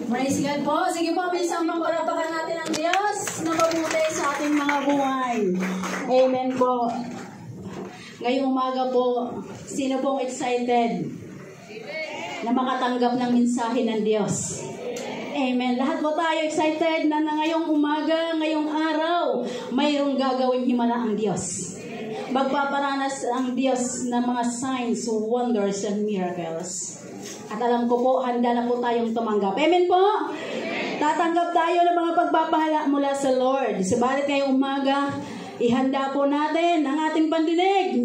Praise God po. Sige po, minsan pang parapakan natin ang Diyos na mabuti sa ating mga buhay. Amen po. Ngayong umaga po, sino pong excited na makatanggap ng mensahe ng Diyos? Amen. Lahat po tayo excited na ngayong umaga, ngayong araw, mayroong gagawin himala ang Diyos. Magpaparanas ang Diyos ng mga signs, wonders, and miracles. At alam ko po, handa na po tayong tumanggap. Amen po? Amen. Tatanggap tayo ng mga pagpapahala mula sa Lord. Subalit ngayong umaga, ihanda po natin ang ating pandinig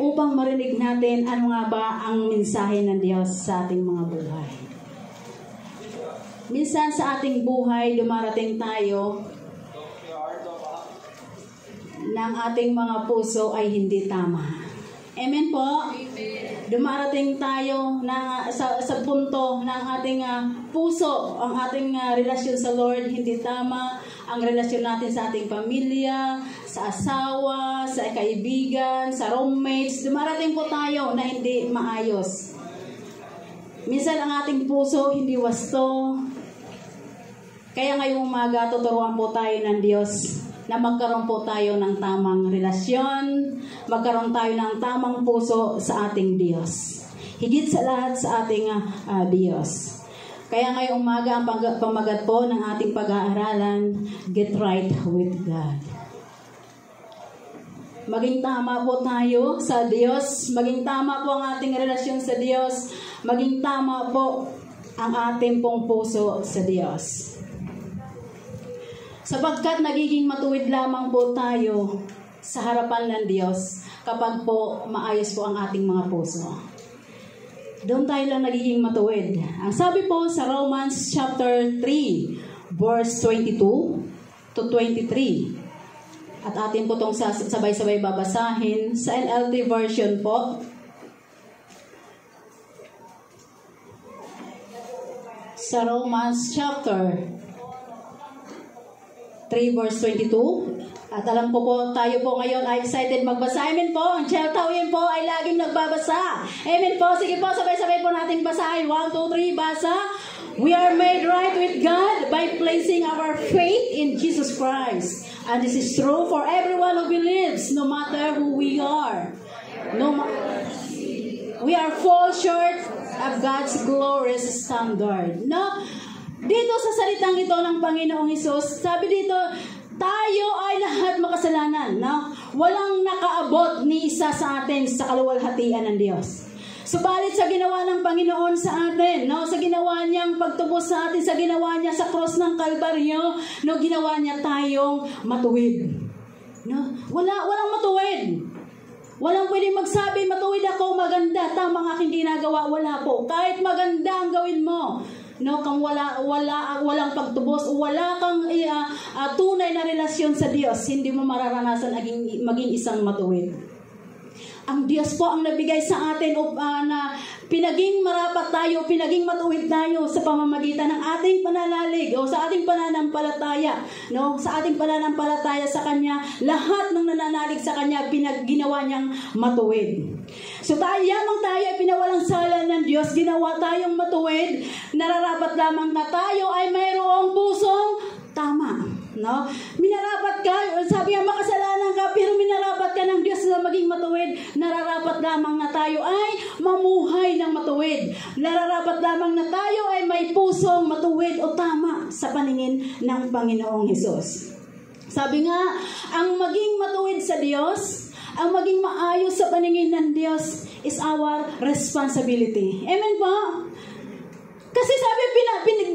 upang marinig natin ano nga ba ang mensahe ng Diyos sa ating mga buhay. Minsan sa ating buhay, dumarating tayo ng ating mga puso ay hindi tama. Amen po? Amen. Dumarating tayo na sa punto ng ating puso, ang ating relasyon sa Lord hindi tama, ang relasyon natin sa ating pamilya, sa asawa, sa kaibigan, sa roommates, dumarating po tayo na hindi maayos. Minsan ang ating puso hindi wasto. Kaya ngayong umaga tuturuan po tayo ng Diyos na magkaroon po tayo ng tamang relasyon, magkaroon tayo ng tamang puso sa ating Diyos. Higit sa lahat sa ating Diyos. Kaya ngayong umaga ang pamagat po ng ating pag-aaralan, Get Right with God. Maging tama po tayo sa Diyos, maging tama po ang ating relasyon sa Diyos, maging tama po ang ating pong puso sa Diyos. Sapagkat nagiging matuwid lamang po tayo sa harapan ng Diyos kapag po maayos po ang ating mga puso. Doon tayo lang nagiging matuwid. Ang sabi po sa Romans chapter 3, verse 22 to 23. At atin po itong sabay-sabay babasahin sa NLT version po. Sa Romans chapter 3 verse 22. At alam ko po, tayo po ngayon ay excited magbasa. Amen po. Ang Cheltawin po ay laging nagbabasa. Amen po. Sige po, sabay-sabay po natin basahin. 1, 2, 3, basa. We are made right with God by placing our faith in Jesus Christ. And this is true for everyone who believes, no matter who we are. We are fall short of God's glorious standard. No? Dito sa salitang ito ng Panginoong Hesus, sabi dito, tayo ay lahat makasalanan. No? Walang nakaabot ni isa sa atin sa kaluwalhatian ng Diyos. Subalit sa ginawa ng Panginoon sa atin, no? Sa ginawa niyang pagtubos sa atin, sa ginawa niya sa cross ng Kalbaryo, no? Ginawa niya tayong matuwid. No? Walang matuwid. Walang pwedeng magsabi, matuwid ako, maganda, tama ang aking ginagawa. Wala po. Kahit maganda ang gawin mo, no, kung walang pagtubos, wala kang tunay na relasyon sa Diyos, hindi mo mararanasan maging isang matuwid. Ang Diyos po ang nabigay sa atin na pinaging marapat tayo, pinaging matuwid tayo sa pamamagitan ng ating pananalig o sa ating pananampalataya. No? Sa ating pananampalataya sa Kanya, lahat ng nananalig sa Kanya, ginawa niyang matuwid. So tayo ay pinawalang sala ng Diyos, ginawa tayong matuwid, nararapat lamang na tayo ay mayroong pusong tama. No? Minarapat ka, sabi nga makasalanan ka, pero minarapat ka ng Diyos na maging matuwid. Nararapat lamang na tayo ay mamuhay ng matuwid. Nararapat lamang na tayo ay may pusong matuwid o tama sa paningin ng Panginoong Hesus. Sabi nga, ang maging matuwid sa Diyos, ang maging maayos sa paningin ng Diyos is our responsibility. Amen po? Kasi sabi,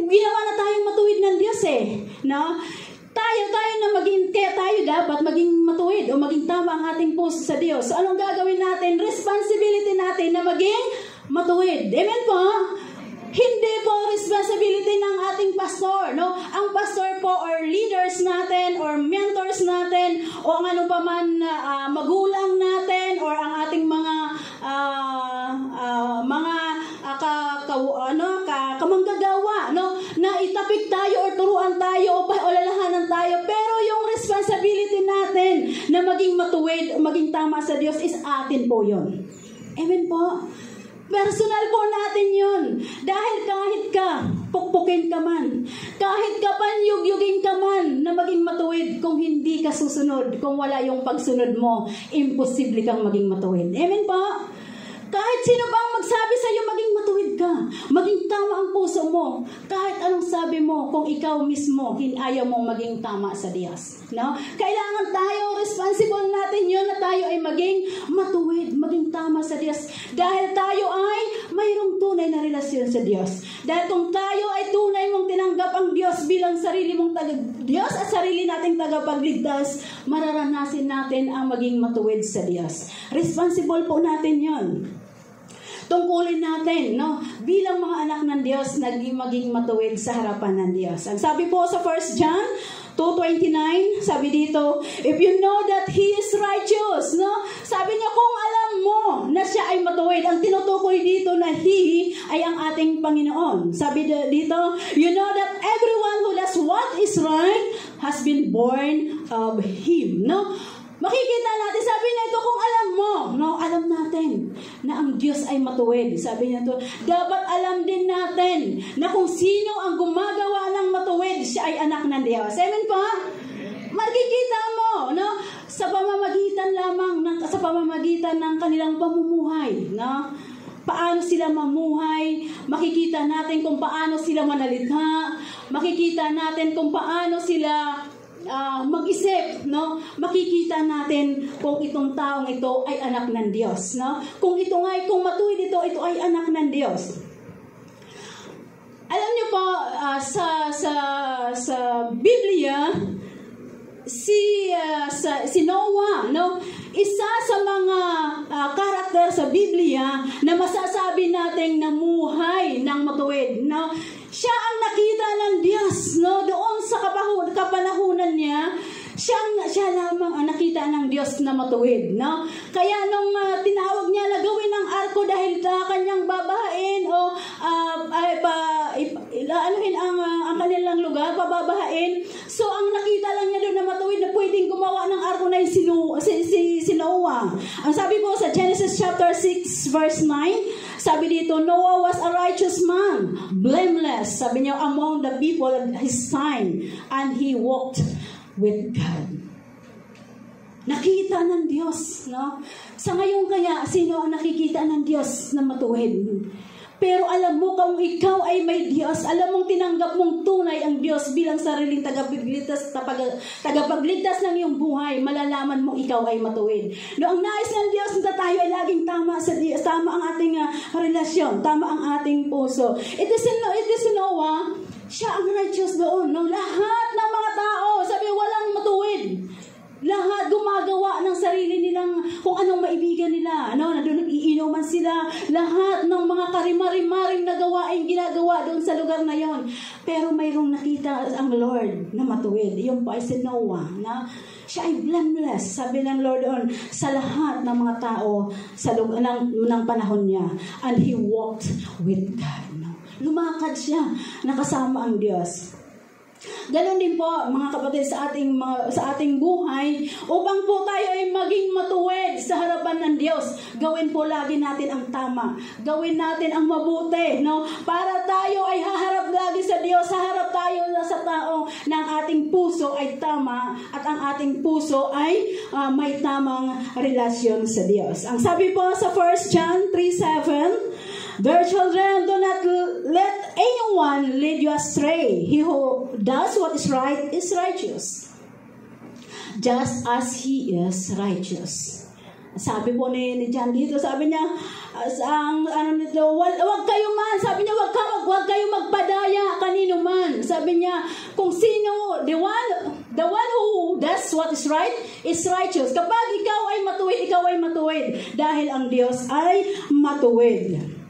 ginawa na tayong matuwid ng Diyos no? Tayo na kaya tayo dapat maging matuwid o maging tama ang ating puso sa Diyos. So, anong gagawin natin? Responsibility natin na maging matuwid. Amen po? Hindi po responsibility ng ating pastor, no? Ang pastor po or leaders natin or mentors natin o ang ano pa man magulang natin or ang ating mga kamanggagawa, no? Na itapik tayo or turuan tayo o lalahanan tayo, pero yung responsibility natin na maging matuwid o maging tama sa Diyos is atin po yun. Amen po? Personal po natin yun. Dahil hindi ka susunod. Kung wala yung pagsunod mo, imposible kang maging matuwid. Amen po? Kahit sino pa ang magsabi sa iyo, maging matuwid ka. Maging tama ang puso mo. Kahit anong sabi mo, kung ikaw mismo, ayaw mong maging tama sa Diyos. No? Kailangan tayo, responsible natin yun na tayo ay maging matuwid, maging tama sa Diyos. Dahil tayo ay mayroong tunay na relasyon sa Diyos. Dahil kung tayo ay tunay mong tinanggap ang Diyos bilang sarili mong Diyos at sarili nating tagapagligtas, mararanasin natin ang maging matuwid sa Diyos. Responsible po natin yun. Tungkulin natin, no? Bilang mga anak ng Diyos, maging matuwid sa harapan ng Diyos. Ang sabi po sa 1 John 2:29, sabi dito, if you know that He is righteous, no? Sabi niya, kung alam mo na siya ay matuwid, ang tinutukoy dito na He ay ang ating Panginoon. Sabi dito, you know that everyone who does what is right has been born of Him, no? Makikita natin, sabi na ito, kung alam mo, no, alam natin na ang Diyos ay matuwid. Sabi niya ito, dapat alam din natin na kung sino ang gumagawa ng matuwid, siya ay anak ng Diyos. Amen po? Makikita mo, no, sa pamamagitan ng kanilang pamumuhay, no? Paano sila mamuhay, makikita natin kung paano sila manalita, makikita natin kung paano sila mag-isip, no? Makikita natin kung itong taong ito ay anak ng Diyos, no? Kung kung matuwid ito ay anak ng Diyos. Alam niyo po, sa Biblia, si Noah, no? Isa sa mga karakter sa Biblia na masasabi nating namuhay ng matuwid, no? Siya ang nakita ng Diyos, no? Doon sa kapanahunan niya, siya lamang ang nakita ng Diyos na matuwid, no? Kaya nung tinawag niya na gawin ng arko dahil kanyang babahain o anuhin ang kanilang lugar, pababahain. So ang nakita lang niya doon na matuwid na pwedeng gumawa ng arko na si Noah. Ang sabi po sa Genesis chapter 6 verse 9, sabi dito, Noah was a righteous man, blameless, sabi niya, among the people of his time, and he walked with God. Nakita ng Diyos, no? Sa ngayon kaya, sino ang nakikita ng Diyos na matuwid? Pero alam mo kung ikaw ay may Diyos, alam mong tinanggap mong tunay ang Diyos bilang sariling tagapagligtas ng iyong buhay, malalaman mo ikaw ay matuwid. No, ang nais ng Diyos na tayo ay laging tama sa Diyos, tama ang ating relasyon, tama ang ating puso. It is Noah, siya ang righteous doon. No? Lahat ng mga tao, sabi walang matuwid. Lahat gumagawa ng sarili nilang kung anong maibigan nila. Ano, doon iinuman sila. Lahat ng mga karimarimaring na gawain ginagawa doon sa lugar na yon. Pero mayroong nakita ang Lord na matuwid. Yung po ay si Noah. Na siya ay blameless, sabi ng Lord doon, sa lahat ng mga tao sa lugar ng panahon niya. And he walked with God. No? Lumakad siya, nakasama ang Diyos. Ganon din po mga kapatid sa ating buhay, upang po tayo ay maging matuwid sa harapan ng Diyos. Gawin po lagi natin ang tama. Gawin natin ang mabuti, no? Para tayo ay haharap lagi sa Diyos. Haharap tayo sa tao na ang ating puso ay tama at ang ating puso ay may tamang relasyon sa Diyos. Ang sabi po sa 1 John 3:7, dear children, do not let anyone lead you astray. He who does what is right is righteous, just as he is righteous. Sabi po ni John dito, sabi niya, wag kayo man, sabi niya, wag kayo magpadaya kanino man. Sabi niya, kung sino, the one who does what is right is righteous. Kapag ikaw ay matuwid, dahil ang Diyos ay matuwid.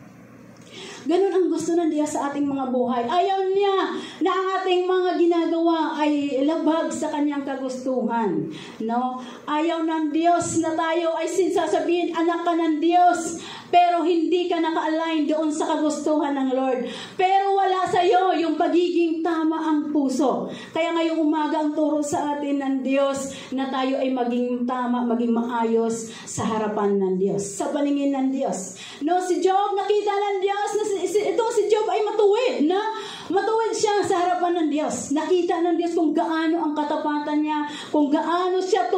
Ganun ang gusto ng Diyos sa ating mga buhay. Ayaw niya na ang ating mga ginagawa ay labag sa kanyang kagustuhan. No? Ayaw ng Diyos na tayo ay sasabihin, anak ka ng Diyos, pero hindi ka naka-align doon sa kagustuhan ng Lord. Pero wala sa iyo yung pagiging tama ang puso. Kaya ngayong umaga ang turo sa atin ng Diyos na tayo ay maging tama, maging maayos sa harapan ng Diyos, sa paningin ng Diyos. No, si Job, nakita ng Diyos na si Job ay matuwid, na matuwid siya sa harapan ng Diyos. Diyos. Nakita ng Diyos kung gaano ang katapatan niya, kung gaano siya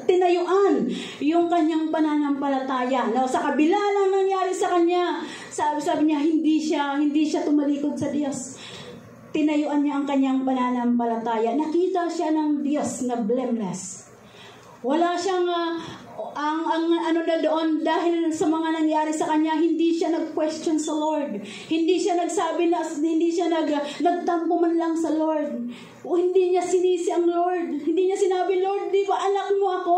tinayuan yung kanyang pananampalataya. No, sa kabila lang nangyari sa kanya, sabi niya, hindi siya tumalikod sa Diyos. Tinayuan niya ang kanyang pananampalataya. Nakita siya ng Diyos na blameless. Wala siyang doon dahil sa mga nangyari sa kanya, hindi siya nag-question sa Lord. Hindi siya nagsabi na, hindi siya nagtampo man lang sa Lord. O hindi niya sinisi ang Lord. Hindi niya sinabi, Lord, di ba anak mo ako?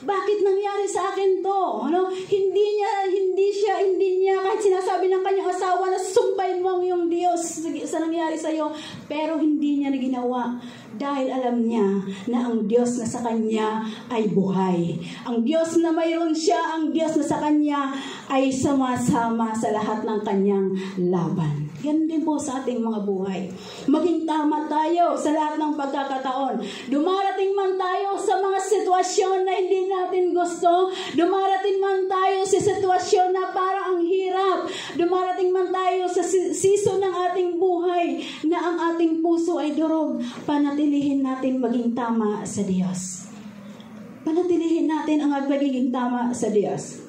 Bakit nangyari sa akin to? Ano? Hindi niya, kahit sinasabi ng kanyang asawa na sumpain mo ang iyong Diyos sa nangyari sa iyo. Pero hindi niya na ginawa. Dahil alam niya na ang Diyos na sa kanya ay buhay. Ang Diyos na mayroon siya, ang Diyos na sa kanya ay sama-sama sa lahat ng kanyang laban. Yan din po sa ating mga buhay. Maging tama tayo sa lahat ng pagkakataon. Dumarating man tayo sa mga sitwasyon na hindi natin gusto. Dumarating man tayo sa sitwasyon na parang ang hirap. Dumarating man tayo sa season ng ating buhay na ang ating puso ay durog. Panatilihin natin maging tama sa Diyos. Panatilihin natin ang pagiging tama sa Diyos.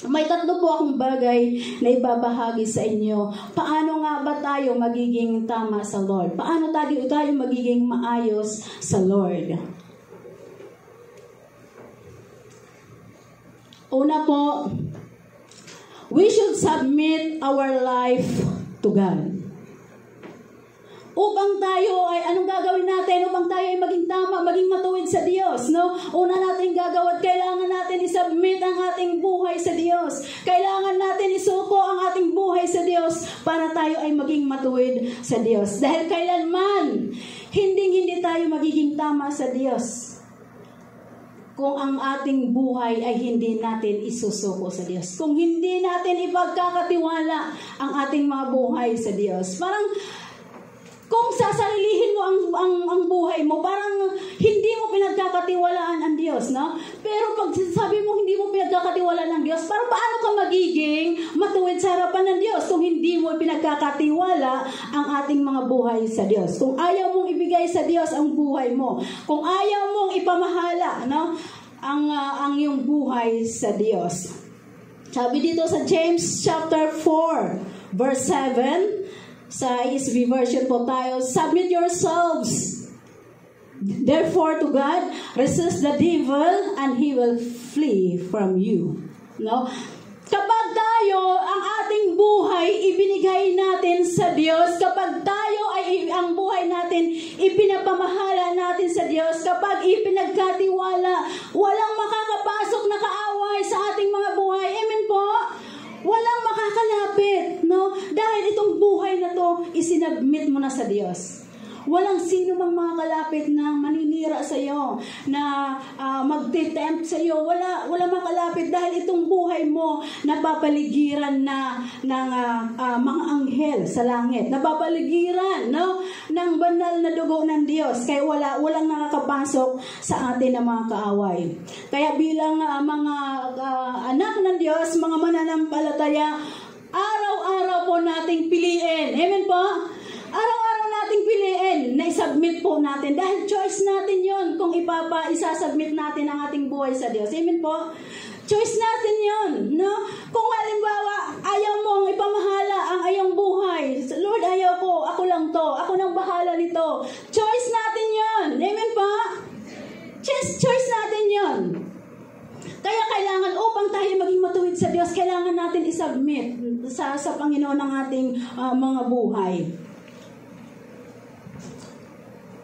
May 3 po akong bagay na ibabahagi sa inyo. Paano nga ba tayo magiging tama sa Lord? Paano tayo magiging maayos sa Lord? Una po, we should submit our life to God. Upang tayo ay, anong gagawin natin? Upang tayo ay maging tama, maging matuwid sa Diyos, no? Una natin gagawin, kailangan natin isubmit ang ating buhay sa Diyos. Kailangan natin isuko ang ating buhay sa Diyos para tayo ay maging matuwid sa Diyos. Dahil kailanman, hindi tayo magiging tama sa Diyos kung ang ating buhay ay hindi natin isusuko sa Diyos. Kung hindi natin ipagkakatiwala ang ating mga buhay sa Diyos. Parang, kung sasarilihin mo ang buhay mo, parang hindi mo pinagkakatiwalaan ang Diyos, no? Pero pag sabi mo hindi mo pinagkakatiwalaan ng Diyos, parang paano ka magiging matuwid sa harapan ng Diyos kung hindi mo pinagkakatiwala ang ating mga buhay sa Diyos? Kung ayaw mong ibigay sa Diyos ang buhay mo, kung ayaw mong ipamahala, no, ang iyong buhay sa Diyos. Sabi dito sa James chapter 4, verse 7, sa ESV version po tayo, submit yourselves therefore to God, resist the devil, and he will flee from you. No? Kapag tayo, ang ating buhay, ibinigay natin sa Diyos, kapag tayo ay ang buhay natin, ipinapamahala natin sa Diyos, kapag ipinagkatiwala, walang makakapasok na kaaway sa ating mga buhay. Amen po? Walang makakalapit, no? Dahil itong buhay na to, isinabmit mo na sa Diyos. Walang sino mang makakalapit na maninira sa iyo, na magtitempt sa iyo. Wala makalapit dahil itong buhay mo napapaligiran na ng mga anghel sa langit. Napapaligiran, no, ng banal na dugo ng Diyos. Kaya walang nakakapasok sa atin na mga kaaway. Kaya bilang mga anak ng Diyos, mga mananampalataya, araw-araw po nating piliin. Amen po? Araw-araw nating piliin na isubmit po natin. Dahil choice natin yon kung isasubmit natin ang ating buhay sa Diyos. Amen po? Choice natin yon, no? Kung halimbawa, ayaw mong ipamahala ang ayong buhay. Lord, ayaw ko. Ako lang to. Ako nang bahala nito. Choice natin yon. Amen po? Choice natin yon. Kaya kailangan, upang tayo maging matuwid sa Diyos, kailangan natin isubmit sa Panginoon ang ating mga buhay.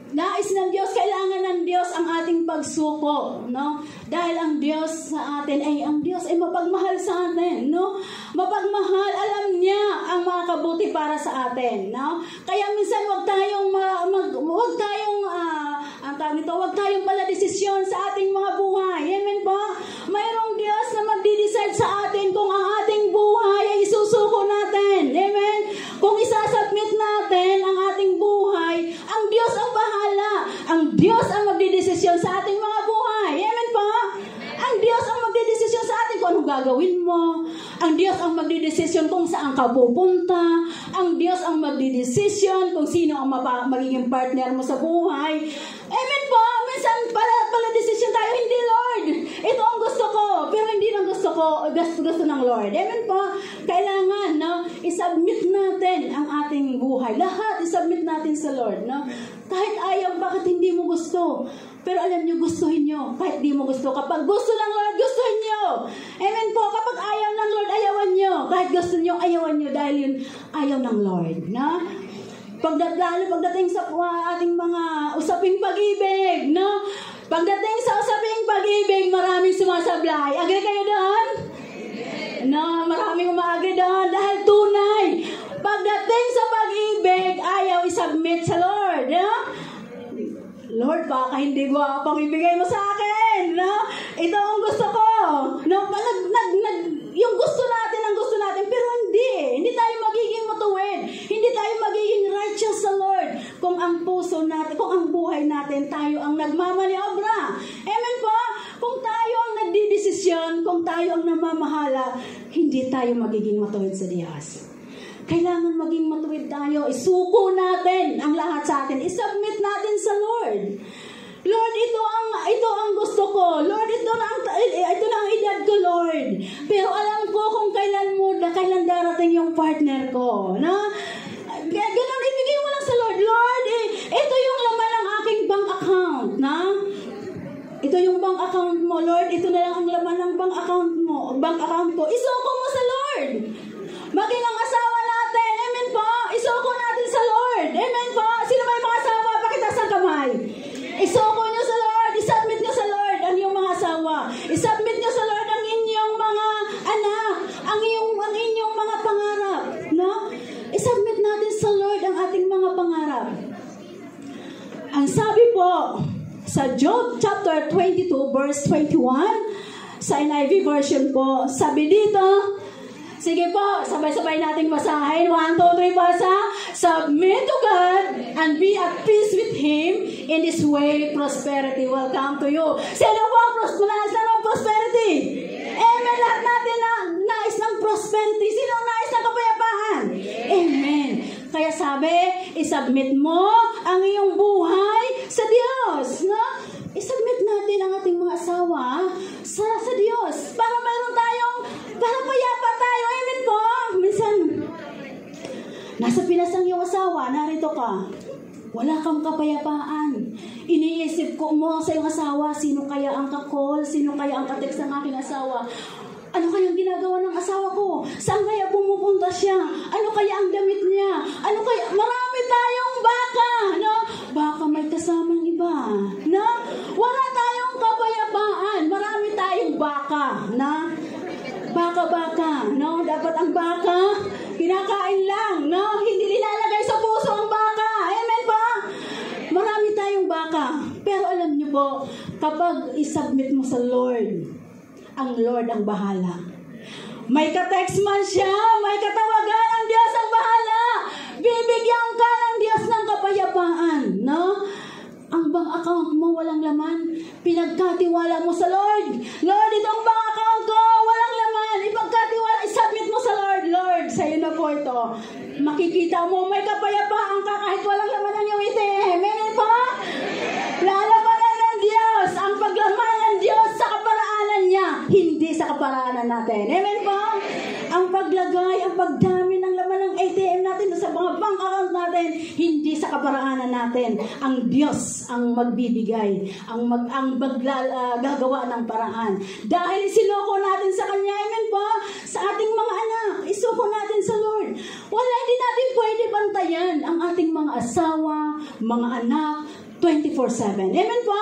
Nais ng Diyos, kailangan ng Diyos ang ating pagsuko, no? Dahil ang Diyos sa atin ang Diyos ay mapagmahal sa atin, no? Mapagmahal, alam niya ang mga kabuti para sa atin, no? Kaya minsan wag tayong paladesisyon sa ating mga buhay. Amen po? Mayroong Diyos na magdi-decide sa atin kung ang ating buhay ay isusuko natin. Amen? Kung isasubmit natin ang ating buhay, ang Diyos ang bahala. Ang Diyos ang magdidesisyon sa ating mga buhay. Amen po? Ang Diyos ang magdidesisyon sa atin kung anong gagawin mo. Ang Diyos ang magdidesisyon kung saan ka pupunta. Ang Diyos ang magdidesisyon kung sino ang magiging partner mo sa buhay. Amen po. Minsan pala desisyon tayo, hindi Lord. Ito ang gusto ko, pero hindi lang gusto ko, gusto ng Lord. Amen po. Kailangan, no, isubmit natin ang ating buhay. Lahat isubmit natin sa Lord, no? Kahit ayaw, bakit hindi mo gusto? Pero alam nyo, gustuhin nyo. Kahit di mo gusto. Kapag gusto ng Lord, gustuhin nyo. Amen po. Kapag ayaw ng Lord, ayawan nyo. Kahit gusto nyo, ayawan nyo. Dahil yun, ayaw ng Lord. No? Pagdating sa ating mga usaping pag-ibig. No? Pagdating sa usaping pag-ibig, maraming sumasablay. Agree kayo doon? No, maraming umaagri doon. Dahil tunay. Pagdating sa pag-ibig, ayaw isubmit sa Lord. No? Lord, baka hindi gwapang ibigay mo sa akin, no? Ito ang gusto ko. No? Yung gusto natin, ang gusto natin, pero hindi. Hindi tayo magiging matuwid. Hindi tayo magiging righteous sa Lord. Kung ang puso natin, kung ang buhay natin, tayo ang nagmamaniobra. Amen po? Kung tayo ang nagdidesisyon, kung tayo ang namamahala, hindi tayo magiging matuwid sa Diyos. Kailangan maging matuwid tayo. Isuko natin ang lahat sa atin. Isubmit natin sa Lord. Lord, ito ang gusto ko. Lord, ito na ang edad ko, Lord. Pero alam ko kung kailan darating yung partner ko. No? Ganun, ibigay mo lang sa Lord. Lord, ito yung laman ng aking bank account. Na? Ito yung bank account mo, Lord. Ito na lang ang laman ng bank account ko. Isuko mo sa Lord. Maging ang asawa natin. Amen po. Isuko natin sa Lord. Amen po. Sino may mga asawa? Pakitaas ang kamay. Isuko nyo sa Lord. Isubmit nyo sa Lord ang iyong mga asawa. Isubmit nyo sa Lord ang inyong mga anak. Ang inyong mga pangarap. No? Isubmit natin sa Lord ang ating mga pangarap. Ang sabi po sa Job chapter 22 verse 21 sa NIV version po, sabi dito, sige po, sabay-sabay nating basahin. 1, 2, 3, basa. Submit to God and be at peace with Him. In this way, prosperity will come to you. Sino po ang prosperity? Amen. Lahat natin na nais ng prosperity. Sino ang nais ng kapayapaan? Amen. Kaya sabi, isubmit mo ang iyong buhay sa Diyos. No? Isubmit natin ang ating mga asawa sa Diyos. Para mayroon tayong, para payapa tayo. Amen po. Minsan, nasa Pinas ang iyong asawa, narito ka. Wala kang kapayapaan. Iniisip ko mo sa iyong asawa, sino kaya ang kakol, sino kaya ang katext ng aking asawa. Ano kaya ang ginagawa ng asawa ko? Saan kaya pumupunta siya? Ano kaya ang damit niya? Ano kaya? Marami tayong baka, no? Baka may kasamang iba, no? Wala tayong kapayapaan. Marami tayong baka, na? Baka, no? Dapat ang baka, kinakain lang, no? Hindi nilalagay sa puso ang baka. Amen ba? Marami tayong baka. Pero alam niyo po, kapag isubmit mo sa Lord, ang Lord ang bahala. May ka-text man siya, may katawagan, ang Diyos ang bahala. Bibigyan ka ng Diyos ng kapayapaan, no? Ang bank account mo walang laman, pinagkatiwala mo sa Lord. Lord, itong bank account ko, walang laman. Ipagkatiwala, isubmit mo sa Lord. Lord, sa'yo na po ito. Makikita mo, may kapayapaan ka kahit walang laman ang iyong ATM. Amen po? Lalabanan ng Diyos, ang paglaman ng Diyos sa kaparaanan niya, hindi sa kaparaanan natin. Amen po? Ang paglagay, ang pagdami ng laman ng ATM natin sa mga bank account natin, hindi sa kaparaanan natin. Ang Diyos ang magbibigay, ang gagawa ng paraan. Dahil sinuko natin sa Kanya, amen po, sa ating mga anak, isuko natin sa Lord. Wala, hindi natin pwede bantayan ang ating mga asawa, mga anak, 24/7. Amen po?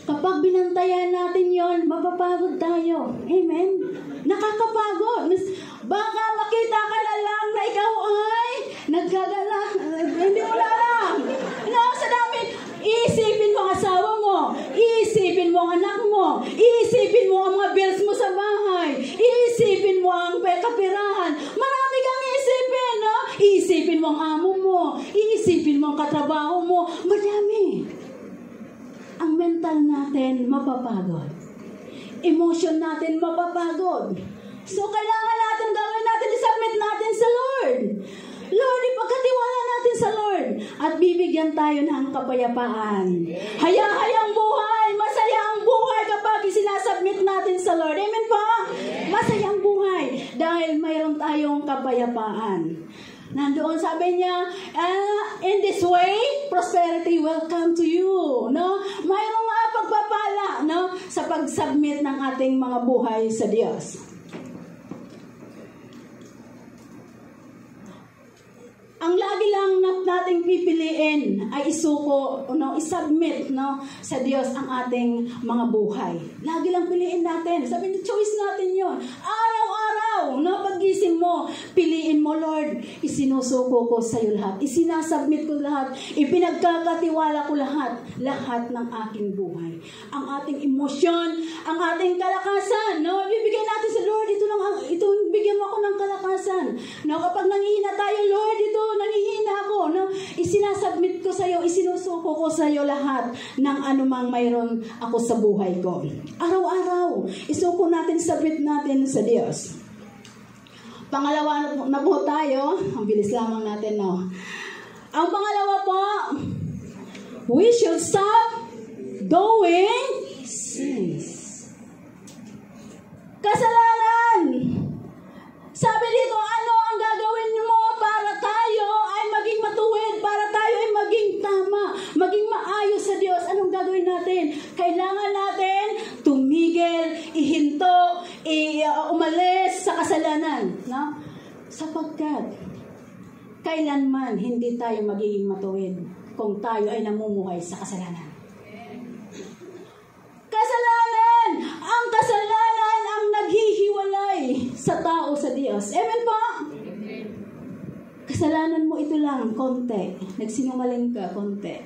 Kapag binantayan natin yon, mapapagod tayo. Amen? Nakakapagod. Baka makita ka na lang na ikaw ay nagkagala. Hindi mo na alam. No, sa dami. Iisipin mo ang asawa mo. Iisipin mo ang anak mo. Iisipin mo ang mga bills mo sa bahay. Iisipin mo ang kapirahan. Marami kang iisipin, no? Iisipin mo ang amo mo. Iisipin mo ang katrabaho mo. Madami. Ang mental natin mapapagod. emotion natin mapapagod. So, kailangan natin gawin natin, isubmit natin sa Lord. Lord, ipagkatiwala natin sa Lord at bibigyan tayo ng kapayapaan. Hayang buhay, masaya ang buhay kapag isinasubmit natin sa Lord. Amen po? Masaya ang buhay dahil mayroon tayong kapayapaan. Nandoon sabi niya, in this way, prosperity will come to you. No? Mayroong pagpapala, no? Sa pag-submit ng ating mga buhay sa Diyos. Ang lagi lang nating pipiliin ay isuko, no, isubmit, no, sa Diyos ang ating mga buhay. Lagi lang piliin natin. Sabi niya, choice natin yon. Araw-araw, no, pag-gising mo, piliin mo, Lord, isinusuko ko sa iyo lahat. Isinasubmit ko lahat. Ipinagkakatiwala ko lahat ng aking buhay. Ang ating emosyon, ang ating kalakasan, no, bibigyan natin sa Lord, ito bigyan mo ako ng kalakasan. No, kapag nangihina tayo, Lord, nangihina ako, no? Isinasubmit ko sa iyo, isinusuko ko sa iyo lahat ng anumang mayroon ako sa buhay ko. Araw-araw, isuko natin, submit natin sa Diyos. Pangalawa na po tayo, ang bilis lamang natin, no? Ang pangalawa po, we should stop doing sins. Kasalanan. Sabi dito, ano ang gagawin mo para tayo ay maging matuwid, para tayo ay maging tama, maging maayos sa Diyos? Anong gagawin natin? Kailangan natin tumigil, ihinto, umalis sa kasalanan. No? Sapagkat kailanman hindi tayo magiging matuwid kung tayo ay namumuhay sa kasalanan. Kasalanan! Ang kasalanan ang naghihiwalay sa tao sa Diyos. Amen po? Kasalanan mo ito lang, konti. Nagsinungaling ka, konti.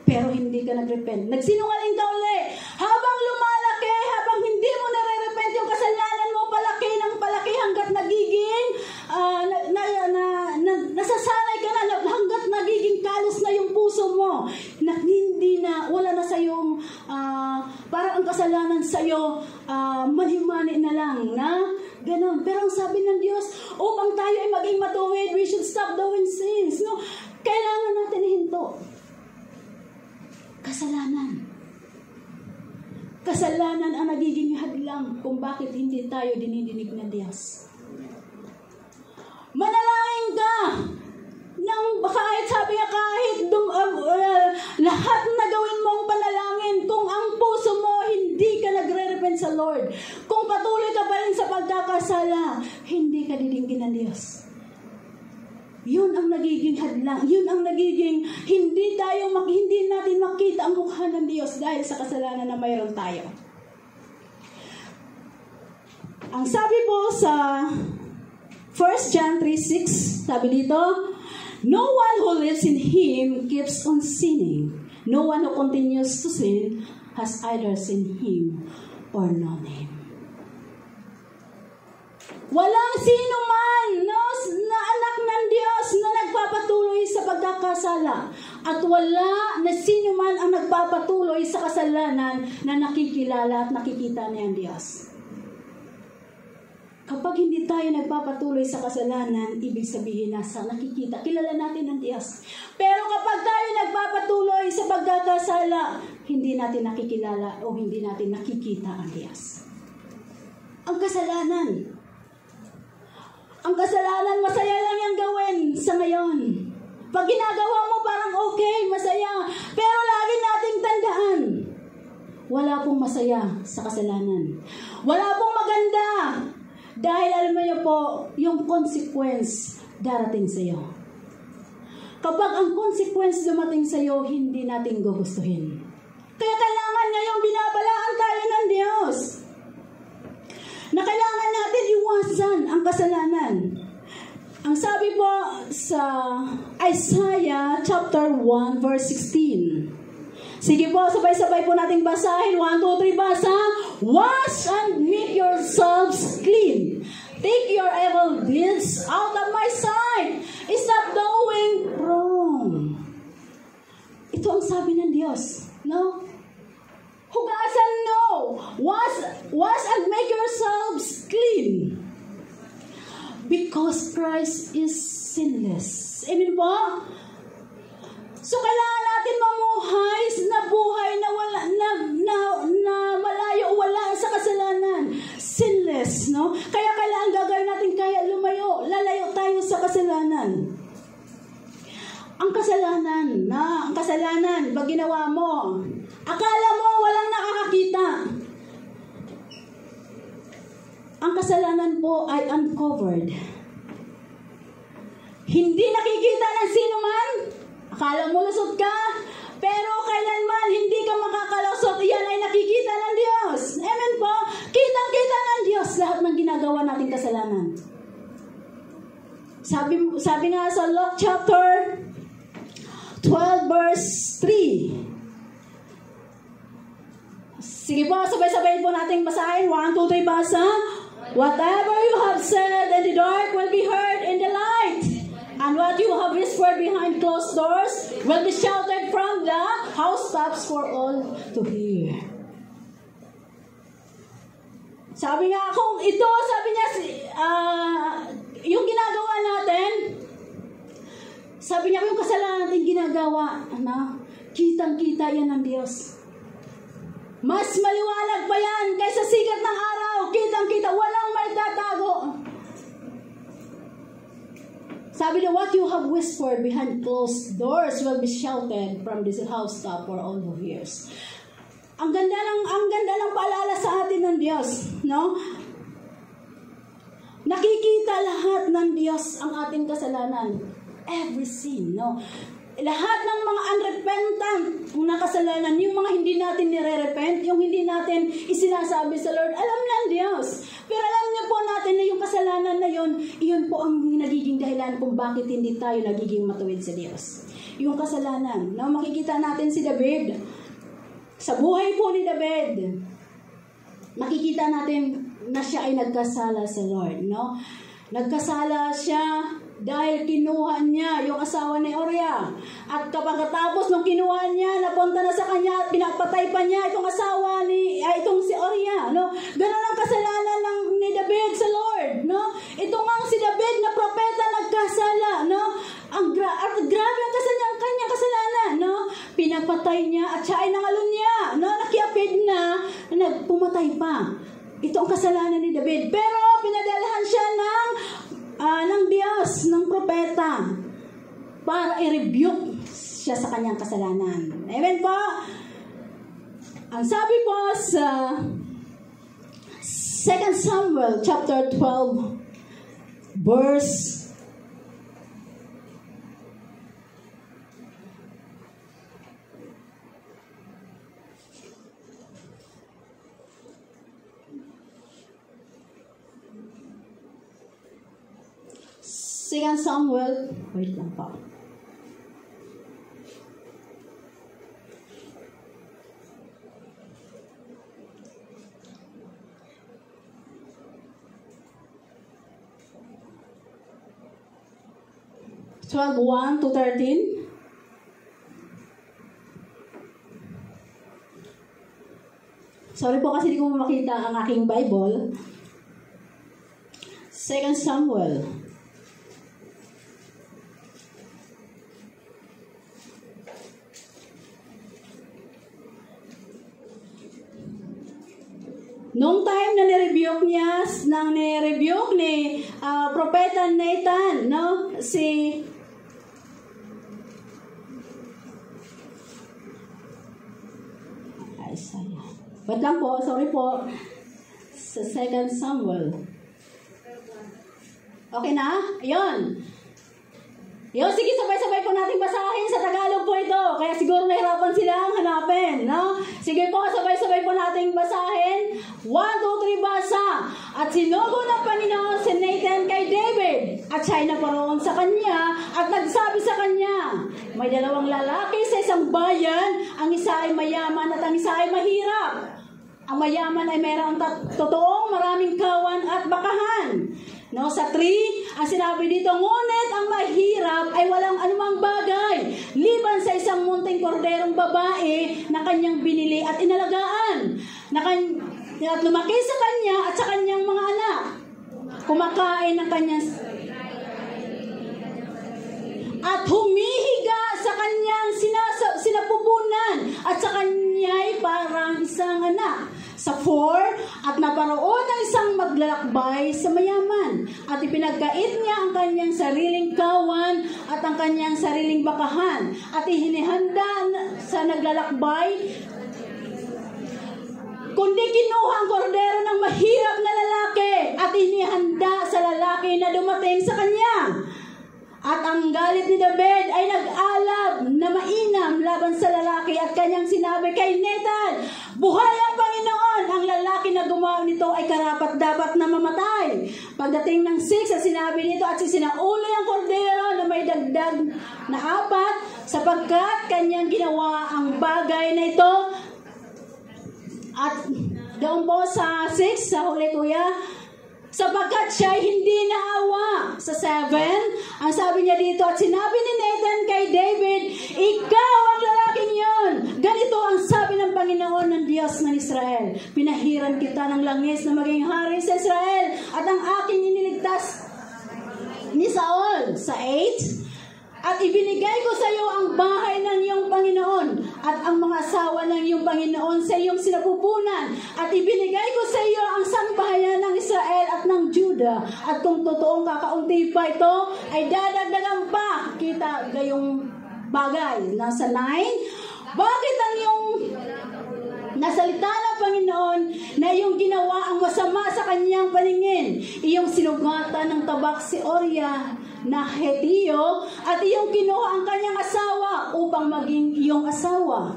Pero hindi ka nag-repent. Nagsinungaling ka uli. Habang lumalaki, habang hindi mo nare-repent yung kasalanan mo, palaki ng palaki hanggat nagiging nasasanay ka na, hanggat nagiging kalos na yung puso mo, na hindi na, wala na sa'yong parang ang kasalanan sa'yo, mani-mani na lang, na ganon. Pero ang sabi ng Diyos, upang tayo ay maging matuwid, we should stop doing sins. No? Kailangan natin ihinto. Kasalanan ang nagiging hadlang kung bakit hindi tayo dinidinig ng Diyos. Manalangin ka ng kahit sabi nga lahat na gawin mong panalangin, kung ang puso mo hindi ka nagre-repent sa Lord, kung patuloy ka pa rin sa pagkakasala, hindi ka didinggin ng Diyos. Yun ang nagiging hadlang, yun ang nagiging hindi natin makita ang mukha ng Diyos dahil sa kasalanan na mayroon tayo. Ang sabi po sa 1 John 3:6, sabi dito, no one who lives in Him keeps on sinning. No one who continues to sin has either seen Him or known Him. Walang sino man, no, na anak ng Diyos na nagpapatuloy sa pagkakasala. At wala na sino man ang nagpapatuloy sa kasalanan na nakikilala at nakikita niya ang Diyos. Kapag hindi tayo nagpapatuloy sa kasalanan, ibig sabihin nasa nakikita, kilala natin ang Diyos. Pero kapag tayo nagpapatuloy sa pagkakasala, hindi natin nakikilala o hindi natin nakikita ang Diyos. Ang kasalanan, masaya lang yung gawin sa ngayon. Pag ginagawa mo parang okay, masaya. Pero lagi nating tandaan, wala pong masaya sa kasalanan. Wala pong maganda. Dahil alam mo niyo po, yung consequence darating sa iyo. Kapag ang consequence dumating sa iyo, hindi natin gugustuhin. Kaya kailangan ngayong binabalaan tayo ng Diyos na kailangan natin iwasan ang kasalanan. Ang sabi po sa Isaiah chapter 1 verse 16. Sige po, sabay-sabay po nating basahin. 1, 2, 3, basa. Wash and make yourselves clean. Take your evil deeds out of my sight. Stop doing wrong. Ito ang sabi ng Diyos. No? Hugasan, no. Wash Because Christ is sinless. Amen po? So, kailangan natin mamuhay na buhay na wala, na malayo, wala sa kasalanan. Sinless, no? Kaya kailangan gagawin natin kaya lalayo tayo sa kasalanan. Ang kasalanan, pag ginawa mo, akala mo walang nakakakita. Ang kasalanan po ay uncovered. Hindi nakikita ng sino man. Akala mo lusot ka, pero kailanman hindi ka makakalusot. Yan ay nakikita ng Diyos. Amen po? Kitang-kita ng Diyos lahat ng ginagawa nating kasalanan. Sabi nga sa Luke chapter 12 verse 3. Sige po, sabay-sabay po nating basahin. 1, 2, 3, basa. Whatever you have said in the dark will be heard in the light. And what you have whispered behind closed doors will be shouted from the housetops for all to hear. Sabi nga, kung ito, sabi niya, yung ginagawa natin, sabi niya, yung kasalanan natin ginagawa, kitang-kita yan ng Diyos. Mas maliwanag pa yan kaysa sikat ng araw. Kitang-kita, walang may tatago. Sabi niya, what you have whispered behind closed doors will be shouted from this housetop for all who hears. Ang ganda ng paalala sa atin ng Diyos, no? Nakikita lahat ng Diyos ang ating kasalanan. Every sin, no? Lahat ng mga unrepentant na kasalanan, yung mga hindi natin nire-repent, yung hindi natin isinasabi sa Lord, alam ng Diyos. Pero alam niyo po natin na yung kasalanan na yun, iyon po ang nagiging dahilan kung bakit hindi tayo nagiging matuwid sa Diyos. Yung kasalanan, no? Makikita natin si David. Sa buhay po ni David, makikita natin na siya ay nagkasala sa Lord, no? Nagkasala siya dahil kinuha niya yung asawa ni Uriah. At kapagkatapos nung kinuha niya, napunta na sa kanya at pinapatay pa niya itong asawa itong si Uriah, no? Ganun ang kasalanan ni David sa Lord, no? Ito nga si David na propeta nagkasala, no? At grabe ang kanyang kasalanan, no? Pinapatay niya at siya ay nangalun niya, no? Nakiapid na pumatay pa. Ito ang kasalanan ni David. Pero pinadalahan siya ng Diyos, ng propeta, para i-rebuke siya sa kanyang kasalanan. Amen po? Ang sabi po sa 2 Samuel chapter 12 verse 2 Samuel, wait lang po. Twelve 1 to 13. Sorry po kasi hindi ko makita ang aking Bible. 2 Samuel. Noong time na ni-rebuke ni Propeta Nathan, no? Si Isaiah. Ba't lang po, sorry po. Sa 2 Samuel. Okay na? Ayun. Yo, sige, sabay-sabay po natin basahin sa Tagalog po ito. Kaya siguro nahirapan silang hanapin, no? Sige po, sabay-sabay po natin basahin. 1, 2, 3, basa. At sinugo ng Panginoon si Nathan kay David. At siya'y naparoon sa kanya at nagsabi sa kanya, may dalawang lalaki sa isang bayan, ang isa ay mayaman at ang isa ay mahirap. Ang mayaman ay mayroong totoong maraming kawan at bakahan. No, sa 3, ang sinabi dito, ngunit ang mahirap ay walang anumang bagay, liban sa isang munting korderong babae na kanyang binili at inalagaan, at lumaki sa kanya at sa kanyang mga anak. Kumakain ng kanyang Sa 4, at naparoon ng isang maglalakbay sa mayaman, at ipinagkait niya ang kanyang sariling kawan at ang kanyang sariling bakahan, at ihinihanda sa naglalakbay, kundi kinuha ang kordero ng mahirap na lalaki at inihanda sa lalaki na dumating sa kanya. At ang galit ni David ay nag-alab na mainam laban sa lalaki at kanyang sinabi kay Nathan, buhay ang Panginoon! Ang lalaki na gumawa nito ay karapat-dapat na mamatay. Pagdating ng 6, sinabi nito at sinauli ang kordero na may dagdag na 4 sapagkat kanyang ginawa ang bagay na ito. At doon po sa 6, sa huli kuya, sapagkat siya hindi naawa. Sa 7, ang sabi niya dito, at sinabi ni Nathan kay David, ikaw ang lalaking yon. Ganito ang sabi ng Panginoon ng Diyos ng Israel, pinahiran kita ng langis na maging hari sa Israel at ang aking iniligtas ni Saul. Sa 8, at ibinigay ko sa iyo ang bahay ng iyong Panginoon at ang mga asawa ng iyong Panginoon sa iyong sinapupunan. At ibinigay ko sa iyo ang sangbahayan ng Israel at ng Juda. At kung totoong kakaunti pa ito, ay dadagdagan pa kita gayong bagay. Nasa 9, bakit ang iyong nasalita ng Panginoon na iyong ginawa ang masama sa kanyang paningin? Iyong sinugatan ng tabak si Orya na Hetiyo at iyong kinuha ang kanyang asawa upang maging iyong asawa.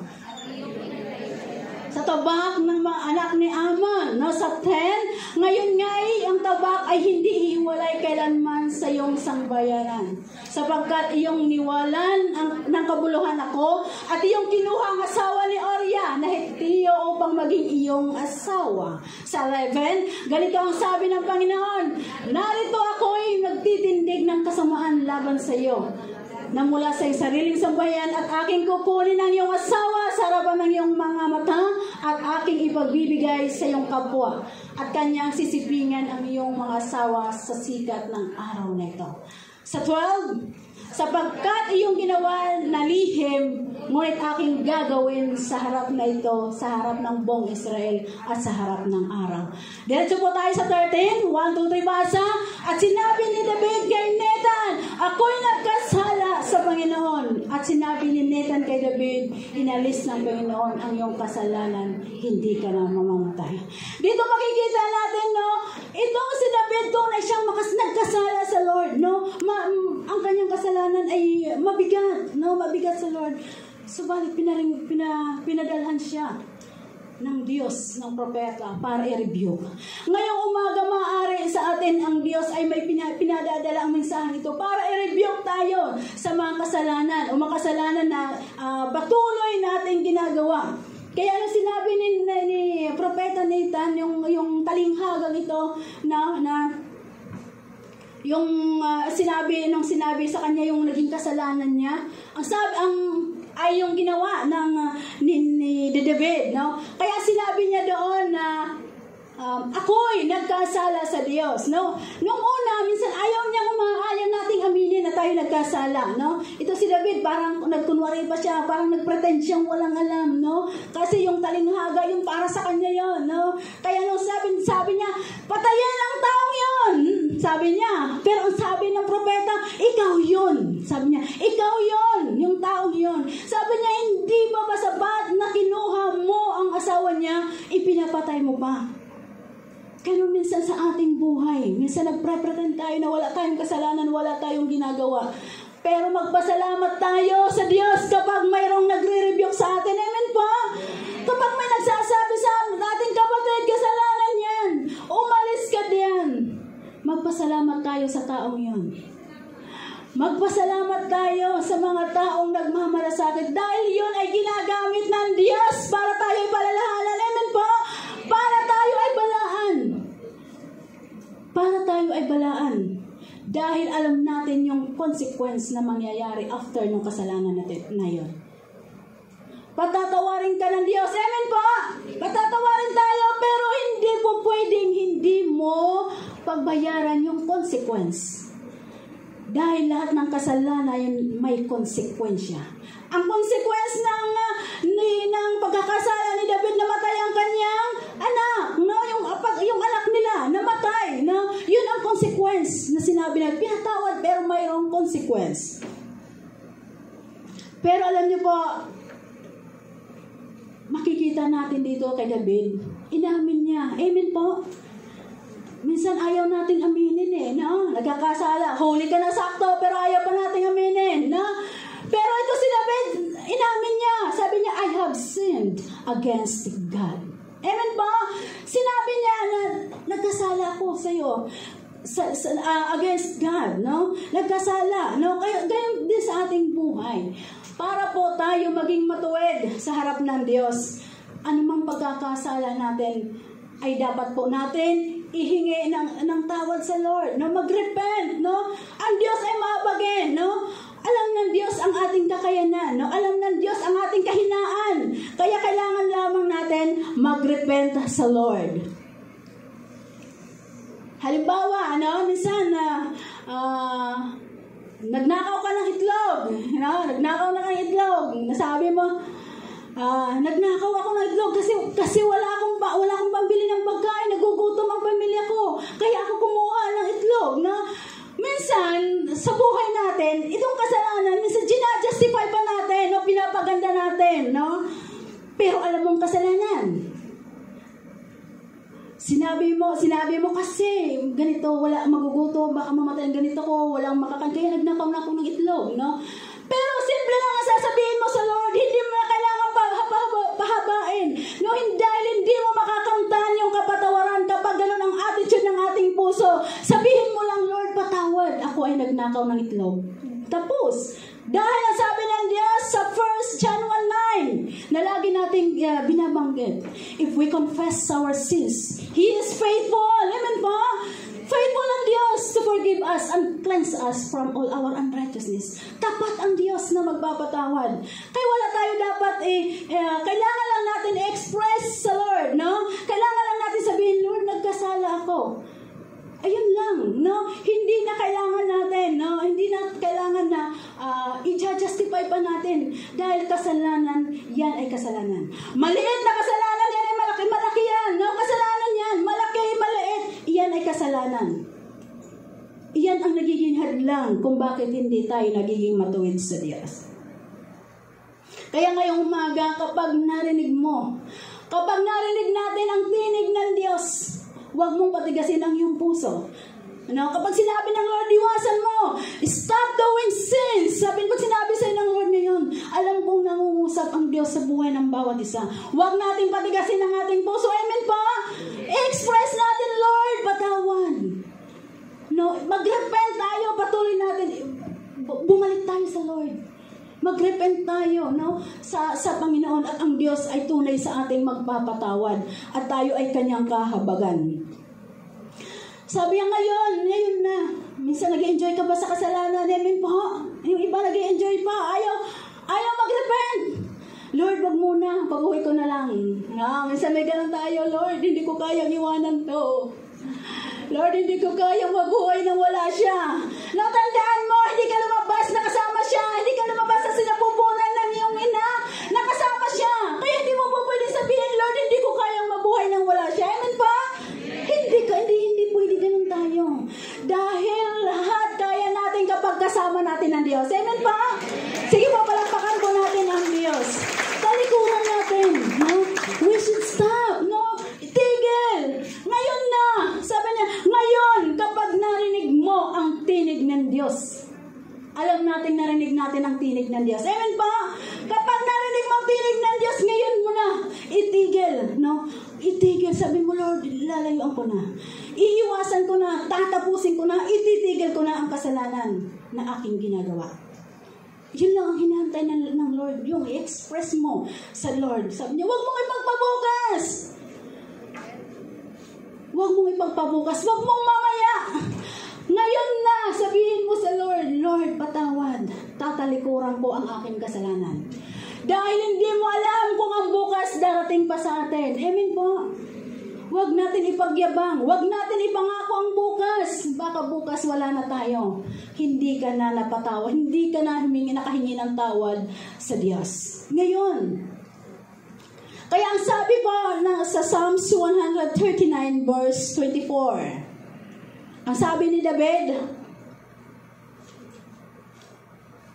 Sa tabak ng mga anak ni Aman, sa 10, ngayon nga ang tabak ay hindi ihiwalay kailanman sa iyong sangbayaran, sapagkat iyong niwalan ng kabuluhan ako at iyong kinuha ang asawa ni Orya na Hetiyo upang maging iyong asawa. Sa 11, ganito ang sabi ng Panginoon, narito ako'y magtitindig ng kasamaan laban sa iyo, na mula sa iyong sariling sambahayan at aking kukunin ang iyong asawa sa harapan ng iyong mga mata at aking ipagbibigay sa iyong kapwa at kanyang sisipingan ang iyong mga asawa sa sikat ng araw na ito. Sa 12, sapagkat iyong ginawa na lihim, ngunit aking gagawin sa harap na ito, sa harap ng buong Israel at sa harap ng araw. Diretso po tayo sa 13, 1, 2, 3, basa. At sinabi ni David kay Nathan, ako'y nagkasala sa Panginoon. At sinabi ni Nathan kay David, inalis ng Panginoon ang iyong kasalanan, hindi ka na mamamatay. Dito makikita natin, itong si David tunay siyang nagkasala sa Lord, ang kanyang kasalanan ay mabigat, mabigat sa Lord. Subalit pinadalhan siya ng Diyos, ng propeta, para i-review. Ngayong umaga maaari sa atin ang Diyos ay may pinadadala ang mensahe ito para i-review tayo sa mga kasalanan o mga kasalanan na patuloy natin ginagawa. Kaya ano sinabi ni propeta Nathan, yung talinghagang ito sinabi sa kanya yung naging kasalanan niya, ay yung ginawa ni David, Kaya sinabi niya doon na ako'y nagkasala sa Diyos, Nung una, minsan ayaw nating aminin na tayo nagkasala, Ito si David, parang nagkunwari pa siya, parang nagpretend siyang walang alam, Kasi yung talinghaga, yung para sa kanya yon, Kaya sabi niya, patayin ang taong yon, sabi niya. Pero ang sabi ng propeta, ikaw yun. Sabi niya, ikaw yun, yung taong yun. Sabi niya, hindi ba sapat na kinuha mo ang asawa niya, ipinapatay mo pa? Kaya minsan sa ating buhay, minsan nagpre-pretend tayo na wala tayong kasalanan, wala tayong ginagawa. Pero magpasalamat tayo sa Diyos kapag mayroong nagre-rebuke sa atin. Amen po? Kapag may nagsasabi sa ating kapatid, kasalanan yan, umalis ka diyan. Magpasalamat tayo sa taong yun. Magpasalamat tayo sa mga taong nagmamalasakit dahil yun ay ginagamit ng Diyos para tayo ay palalahanan. Amen po? Para tayo ay balaan. Para tayo ay balaan. Dahil alam natin yung consequence na mangyayari after ng kasalanan natin na yun. Patatawarin ka ng Diyos. Amen po? Patatawarin tayo pero hindi po pwedeng hindi mo pagbayaran yung consequence. Dahil lahat ng kasalanan may konsekwensya. Ang consequence ng pagkakasala ni David, namatay ang kanyang anak. consequence na sinabi na pinatawad pero mayroong consequence. Pero alam niyo po, makikita natin dito kay David, inamin niya. Amen po. Minsan ayaw nating aminin no? Nagkakasala. Huli ka na sakto, pero ayaw pa nating aminin, no? Pero ito si David, inamin niya. Sabi niya, I have sinned against God. Amen po? Sinabi niya na nagkasala ako sa'yo. Against God, no? Nagkasala, no? Ganyan din sa ating buhay. Para po tayo maging matuwid sa harap ng Diyos. Anumang pagkakasala natin ay dapat po natin ihingi ng tawad sa Lord, no? Mag-repent, no? Ang Diyos ay mahabagin, no? Alam ng Diyos ang ating kakayanan, no? Alam ng Diyos ang ating kahinaan. Kaya kailangan lamang natin mag-repent sa Lord. Halimbawa, minsan nagnakaw ka ng itlog, no? Nagnakaw na ng itlog. Nasabi mo, nagnakaw ako ng itlog kasi wala akong pambili ng pagkain, nagugutom ang pamilya ko. Kaya ako kumuha ng itlog, no? Minsan, sa buhay natin, itong kasalanan, minsan ginajustify pa natin, no? Pinapaganda natin, no? Pero alam mong kasalanan. Sinabi mo kasi, ganito, wala magugutom, baka mamatay ang ganito ko, walang makakain, kaya nagnakaw na ako ng itlog, no? Pero simple lang ang sasabihin mo sa Lord, hindi mo na kailangan pahabain, no? Dahil hindi mo makakamtan yung kapatawaran kapag ganun ang attitude ng ating puso. Sabihin mo lang, Lord, patawad, ako ay nagnakaw ng itlog. Tapos, dahil ang sabi ng Diyos sa 1 John 1:9 na lagi nating binabanggit, if we confess our sins, He is faithful. Amen po? Faithful ang Diyos to forgive us and cleanse us from all our unrighteousness. Tapat ang Diyos na magpapatawad. Kaya wala tayo dapat kailangan lang natin express sa Lord, no? Kailangan lang natin sabihin, Lord, nagkasala ako. Ayun lang, no? Hindi na kailangan natin, no? Hindi na kailangan na i-justify pa natin. Dahil kasalanan, yan ay kasalanan. Maliit na kasalanan, yan ay malaki yan, no? Kasalanan yan, malaki, maliit, yan ay kasalanan. Iyan ang nagiging hadlang kung bakit hindi tayo nagiging matuwid sa Diyos. Kaya ngayong umaga, kapag narinig natin ang tinig ng Diyos, huwag mong patigasin ang iyong puso. Kapag sinabi ng Lord, iwasan mo, stop doing sins. Pag sinabi sa'yo ng Lord ngayon, alam kong nangungusap ang Diyos sa buhay ng bawat isa. Huwag natin patigasin ang ating puso. Amen po? Express natin, Lord, patawad. Mag-repent tayo, patuloy natin. Bumalik tayo sa Lord. Mag-repent tayo, sa Panginoon, at ang Diyos ay tunay sa ating magpapatawad at tayo ay kanyang kahabagan. Sabi niya ngayon na, minsan nag-enjoy ka ba sa kasalanan? Amen po. Yung iba nag-enjoy pa, ayaw mag-repent. Lord, wag muna, pag-uwi ko na lang. Minsan may ganun tayo, Lord, hindi ko kayang iwanan to. Lord, hindi ko kayang mabuhay nang wala siya. Natandaan mo, hindi ka lumabas, nakasama siya. Hindi ka lumabas sa sinapupunan ng iyong ina, nakasama siya. Kaya hindi mo po pwede sabihin, Lord, hindi ko kayang mabuhay nang wala siya. Amen pa? Hindi pwede ganun tayo. Dahil lahat kaya natin kapag kasama natin ang Diyos. Amen pa? Sige po, palakpakan po natin ang Diyos. Talikuran natin. We should stop. Tigil. Ngayon na. Sabi niya, ngayon, kapag narinig mo ang tinig ng Diyos. Alam natin, narinig natin ang tinig ng Diyos. Amen pa? Kapag narinig mo ang tinig ng Diyos, ngayon mo na. Itigil. Itigil. Sabi mo, Lord, lalayuan ko na. Iiwasan ko na. Tatapusin ko na. Ititigil ko na ang kasalanan na aking ginagawa. Yun lang ang hinahantay ng Lord. Yung i-express mo sa Lord. Sabi niya, huwag mong ipagpabukas. Huwag mong ipagpabukas. Huwag mong mamaya. Ngayon na, sabihin mo sa Lord, Lord, patawad. Tatalikuran ko ang aking kasalanan. Dahil hindi mo alam kung ang bukas darating pa sa atin. Amen po. Huwag natin ipagyabang. Huwag natin ipangako ang bukas. Baka bukas wala na tayo. Hindi ka na napatawad. Hindi ka na nakahingi ng tawad sa Diyos. Ngayon, kaya ang sabi po sa Psalms 139 verse 24, Ang sabi ni David,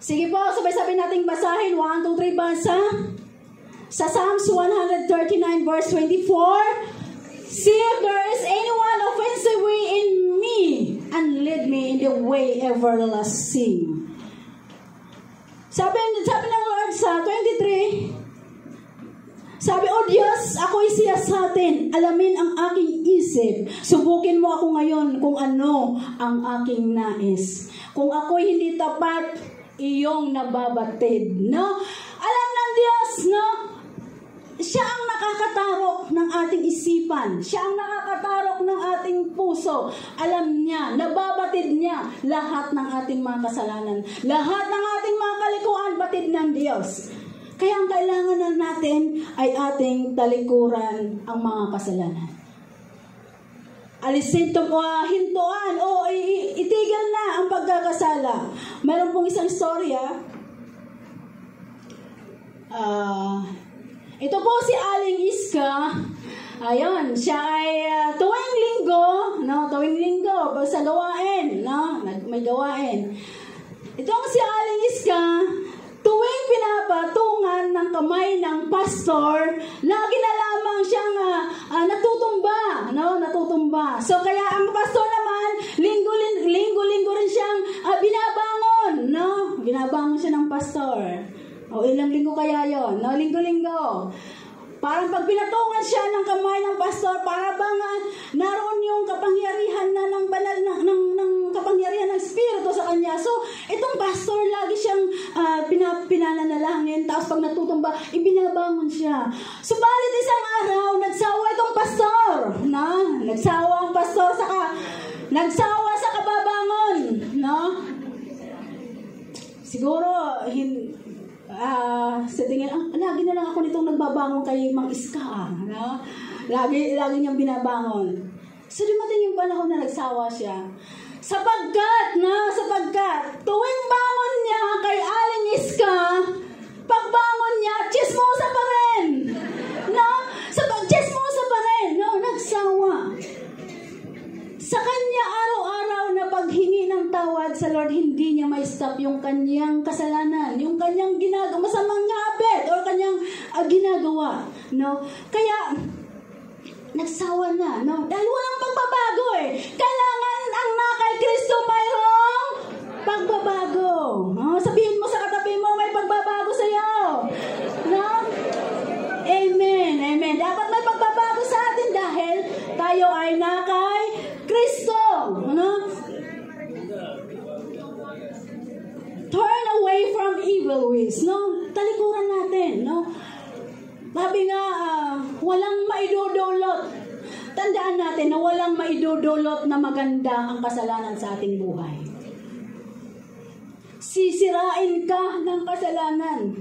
sige po, sabay-sabay nating basahin. 1, 2, 3, basa. Sa Psalms 139 verse 24, see if there is anyone offensive way in me, and lead me in the way everlasting. Sabi ng Lord sa 23, sabi, O Diyos, ako'y siyasatin, alamin ang aking isip. Subukin mo ako ngayon kung ano ang aking nais. Kung ako'y hindi tapat, iyong nababatid. No? Alam ng Diyos, no? Siya ang nakakatarok ng ating isipan. Siya ang nakakatarok ng ating puso. Alam niya, nababatid niya lahat ng ating mga kasalanan. Lahat ng ating mga kalikuan, batid ng Diyos. Kaya ang kailangan na natin ay ating talikuran ang mga kasalanan. Alisin ito mo, hintuan, o itigil na ang pagkakasala. Meron pong isang storya. Ito po si Aling Iska. Ayun, siya ay tuwing linggo, pag sa gawain, no? May gawain. Itong si Aling Iska, tuwing pinapatungan ng kamay ng pastor, lagi na lamang siyang natutumba, no? Natutumba. So kaya ang pastor naman, linggo rin siyang binabangon, no? Binabangon siya ng pastor. O ilang linggo kaya yon, no? Linggo. Parang pag pinatungan siya ng kamay ng pastor, para bang naroon yung kapangyarihan na ng banal ng kapangyarihan ng Espiritu sa kanya. So, itong pastor lagi siyang pinananalangin, tapos pag natutumba, ibinabangon siya. Subalit isang araw, nagsawa itong pastor, no? Nagsawa ang pastor nagsawa sa kababangon, no? Siguro, sa tingin, lagi na lang ako nitong nagbabangon kay Mang Iska, no? Lagi niyang binabangon. So, dumating yung panahon na nagsawa siya. Sapagkat tuwing bangon niya kay Aling Iska, pagbangon niya, chismosa pa rin. No? Chismosa pa rin, no? Nagsawa. Sa kanya araw-araw na paghingi ng tawad sa Lord, hindi niya ma-stop yung kanyang kasalanan, yung kanyang masamang habit o kanyang ginagawa, no? Kaya nagsawa na, no? Dahil walang pagbabago eh. Kailangan ang kay Kristo mayroong pagbabago. No? Sabihin mo sa katabi mo, may pagbabago sa iyo. No? Amen. Dapat may pagbabago sa atin dahil tayo ay kay Kristo. No? Turn away from evil ways. No? Talikuran natin. No? Sabi nga, walang maidudulot. Tandaan natin na walang maidudulot na maganda ang kasalanan sa ating buhay. Sisirain ka ng kasalanan.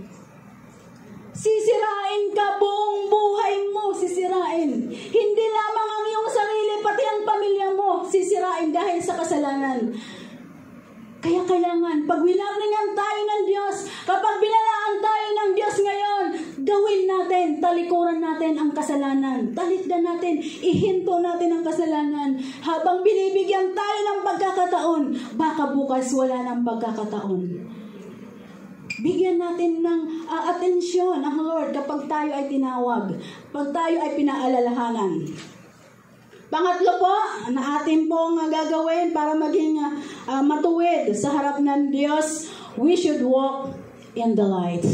Sisirain ka, buong buhay mo sisirain. Hindi lamang ang iyong sarili, pati ang pamilya mo sisirain dahil sa kasalanan. Kaya kailangan, pag winaringan tayo ng Diyos, kapag binalaan tayo ng Diyos ngayon, gawin natin, talikuran natin ang kasalanan. Talikdan natin, ihinto natin ang kasalanan. Habang binibigyan tayo ng pagkakataon, baka bukas wala ng pagkakataon. Bigyan natin ng atensyon ang Lord kapag tayo ay tinawag, pag tayo ay pinaalalahanan. Pangatlo po, na atin pong gagawin para maging matuwid sa harap ng Diyos, we should walk in the light.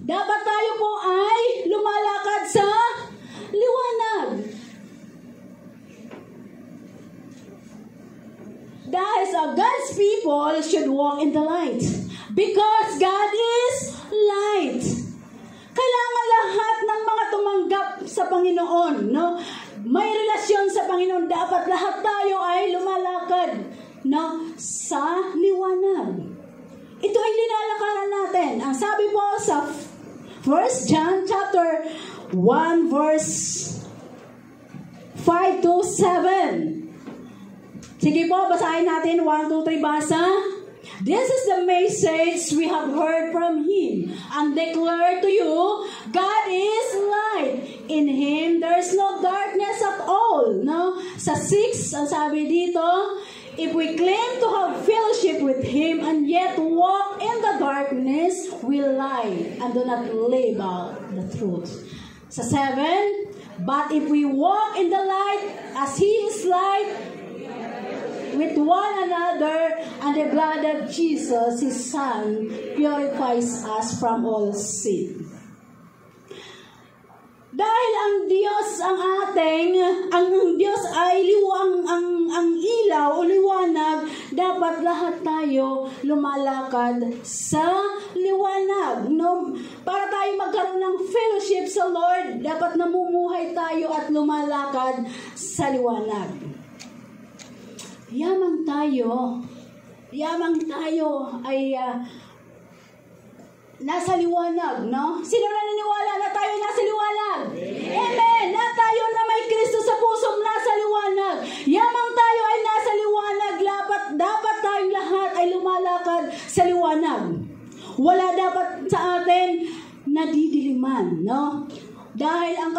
Dapat tayo po ay lumalakad sa liwanag. Dahil sa God's people should walk in the light. Because God is light. Kailangan lahat ng mga tumanggap sa Panginoon, no? May relasyon sa Panginoon, dapat lahat tayo ay lumalakad, no? Sa liwanag. Ito ay linalakaran natin. Ang sabi po sa 1 John chapter 1 verse 5 to 7. Sige po, basahin natin. 1, 2, 3, basa. This is the message we have heard from Him and declare to you, God is light. In Him, there's no darkness at all. No? Sa 6, ang sabi dito, if we claim to have fellowship with Him and yet walk in the darkness, we lie and do not live out the truth. Sa 7, but if we walk in the light as He is light, with one another, and the blood of Jesus, His Son, purifies us from all sin. Dahil ang Diyos ang Diyos ay ang ilaw o liwanag, dapat lahat tayo lumalakad sa liwanag. No? Para tayo magkaroon ng fellowship sa Lord, dapat namumuhay tayo at lumalakad sa liwanag. Yamang tayo ay nasa liwanag, no? Sino na naniniwala na tayo nasa liwanag? Amen! Na tayo na may Kristo sa puso nasa liwanag. Yamang tayo ay nasa liwanag, dapat tayong lahat ay lumalakad sa liwanag. Wala dapat sa atin nadidiliman, no? Dahil ang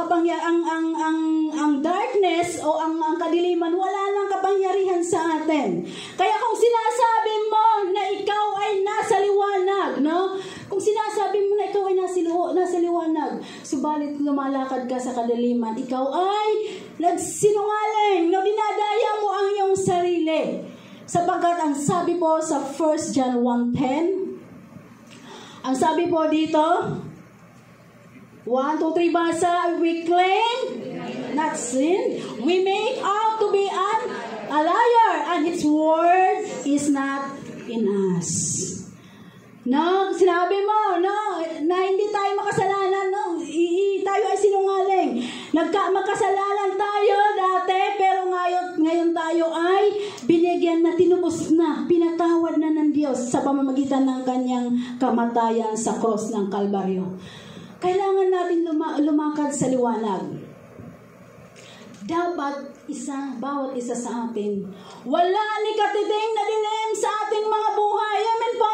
darkness o ang kadiliman, wala nang kapangyarihan sa atin. Kaya kung sinasabi mo na ikaw ay nasa liwanag, no? Kung sinasabi mo na ikaw ay nasa liwanag, subalit lumalakad ka sa kadiliman, ikaw ay nagsinungaling, no? Dinadaya mo ang iyong sarili. Sapagkat ang sabi po sa 1 John 1:10, ang sabi po dito, 1, 2, 3, basa. We claim, not sin. We make out to be a liar, and His word is not in us. No, sinabi mo, no, na hindi tayo makasalanan, no, tayo ay sinungaling. Makasalanan tayo dati, pero ngayon tayo ay binigyan na, tinubos na, pinatawad na ng Diyos sa pamamagitan ng Kanyang kamatayan sa cross ng Kalbaryo. Kailangan natin lumakad sa liwanag. Dapat bawat isa sa atin, wala ni katiting na dilim sa ating mga buhay. Amen po?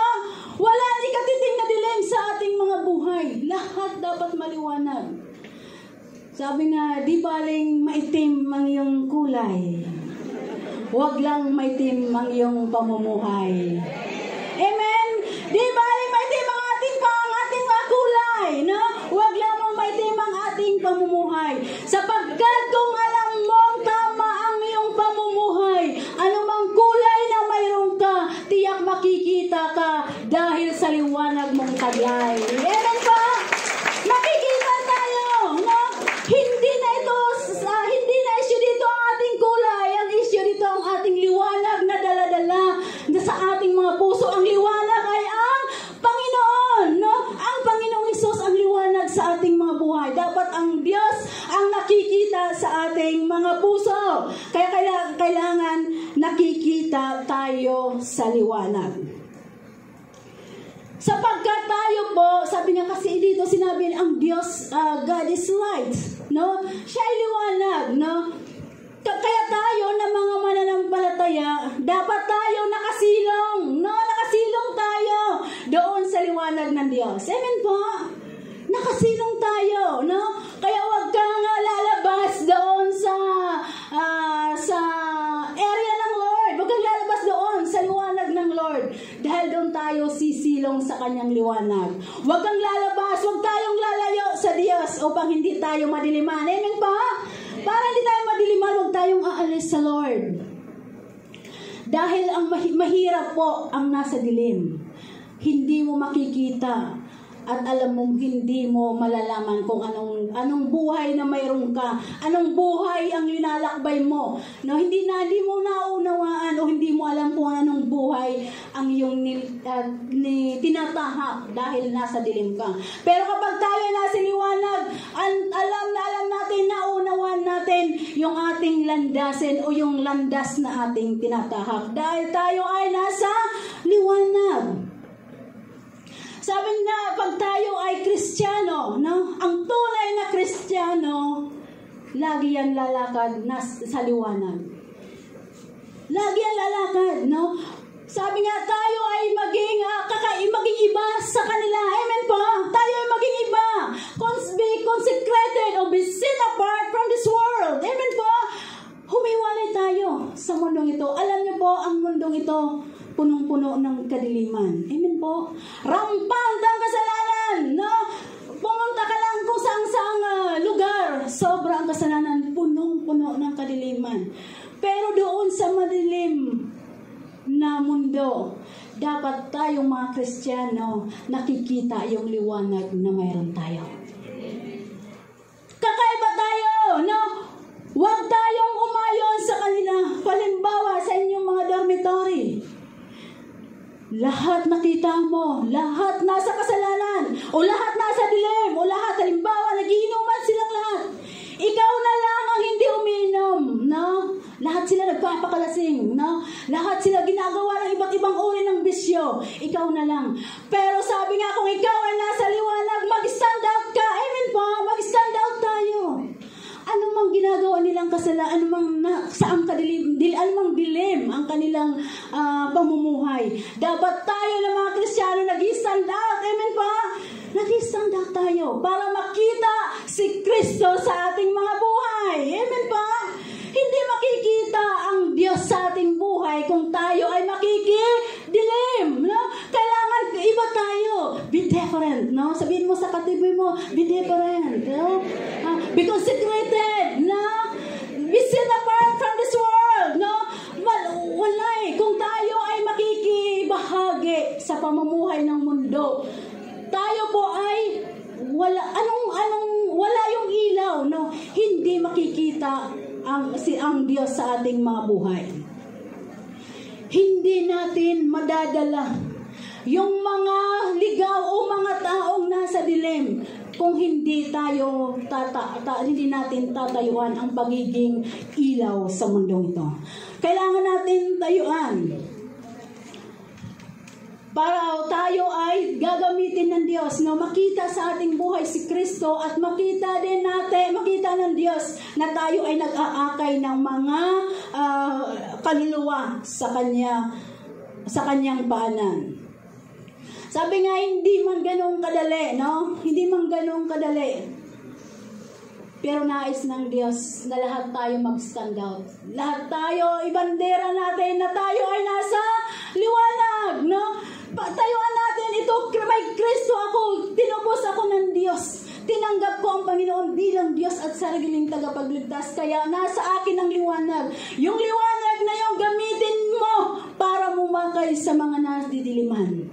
Wala ni katiting na dilim sa ating mga buhay. Lahat dapat maliwanag. Sabi nga, di baling maitim ang iyong kulay. Huwag lang maitim ang iyong pamumuhay. Amen? Di baling maitim ang ating mga kulay, no? Huwag lamang maitim ang ating pamumuhay. Sapagkat kung alam mong tama ang iyong pamumuhay, anumang kulay na mayroon ka, tiyak makikita ka dahil sa liwanag mong taglay. Amen pa? Makikita tayo, no? Hindi na issue dito ang ating kulay. Ang issue dito ang ating liwanag na dala-dala sa ating mga puso. Ang liwanag ay ang Panginoon, no? Ang Panginoong Hesus ang liwanag sa ating mga buhay. Dapat ang Diyos ang nakikita sa ating mga puso. Kaya kailangan nakikita tayo sa liwanag. Sapagkat tayo po, sabi nga kasi dito, sinabi ang Diyos, God is light, no? Siya ay liwanag, no? Kaya tayo na mga mananampalataya, dapat tayo nakasilong, no? Nakasilong tayo doon sa liwanag ng Diyos. Amen po? Nakasilong tayo, no? Kaya huwag kang lalabas doon sa area ng Lord. Huwag kang lalabas doon sa liwanag ng Lord. Dahil doon tayo sisilong sa Kanyang liwanag. Huwag kang lalabas, huwag tayong lalayo sa Diyos upang hindi tayo madiliman. Amen po? Para hindi tayo madiliman, huwag tayong aalis sa Lord. Dahil ang mahirap po ang nasa dilim. Hindi mo makikita. At alam mo, hindi mo malalaman kung anong buhay na mayroon ka. Anong buhay ang linalakbay mo. No, hindi mo naunawaan o hindi mo alam kung anong buhay ang iyong tinatahak dahil nasa dilim ka. Pero kapag tayo nasa liwanag, alam natin, naunawaan natin yung ating landasin o yung landas na ating tinatahak. Dahil tayo ay nasa liwanag. Sabi na, pag tayo ay Kristiyano, no? Ang tunay na Kristiyano, lagi yan lalakad sa liwanag. Lagi yan lalakad, no? Sabi nga, tayo ay maging iba sa kanila. Amen po. Tayo ay maging iba. Be consecrated or be set apart from this world. Amen po. Humiwalay tayo sa mundong ito. Alam niyo po, ang mundong ito, punong-puno ng kadiliman. Amen po. Rampant ang kasalanan. No? Pumunta ka lang kung saang lugar. Sobra ang kasalanan. Punong-puno ng kadiliman. Pero doon sa madilim na mundo, dapat tayong mga Kristiyano nakikita yung liwanag na mayroon tayo. Kakaiba tayo, no? Huwag tayong umayon sa kanila. Halimbawa sa inyong mga dormitory. Lahat nakita mo, lahat nasa kasalanan, o lahat nasa dilim, o lahat, halimbawa, nagiinuman silang lahat. Ikaw na lang ang hindi umiinom, no? Lahat sila nagpapakalasing, no? Lahat sila ginagawa ng iba't ibang uri ng bisyo. Ikaw na lang. Pero sabi nga, kung ikaw ay nasa liwanag, mag-stand out ka. Amen po, mag-stand out tayo. Ano mang ginagawa nilang kasalanan, saang anumang dilim ang kanilang pamumuhay. Dapat tayo na mga Kristiyano nag-stand out. Amen po? Nag-stand out tayo para makita si Kristo sa ating mga buhay. Amen po? Hindi makikita ang Diyos sa ating buhay kung tayo ay makikidilim. No? Kailangan iba tayo. Be different. No? Sabihin mo sa katiboy mo, be different. No? Be consecrated. No? Be set apart from this world. No? Walay. Kung tayo ay makikibahagi sa pamumuhay ng mundo, tayo po ay wala yung ilaw. No? Hindi makikita ang Diyos sa ating mga buhay. Hindi natin madadala yung mga ligaw o mga taong nasa dilim kung hindi hindi natin tatayuan ang pagiging ilaw sa mundong ito. Kailangan natin tayuan para tayo ay gagamitin ng Diyos, no? Makita sa ating buhay si Kristo at makita ng Diyos na tayo ay nag-aakay ng mga kaluluwa sa kanyang paanan. Sabi nga, hindi man ganun kadali, no? Hindi man ganun kadali. Pero nais ng Diyos na lahat tayo mag-stand out. Lahat tayo, ibandera natin na tayo ay nasa liwanag, no? Tayuan natin ito, may Kristo ako, tinubos ako ng Diyos. Tinanggap ko ang Panginoon bilang Diyos at sariling tagapagligtas. Kaya nasa akin ang liwanag. Yung liwanag na yung gamitin mo para mumakay sa mga nadidiliman.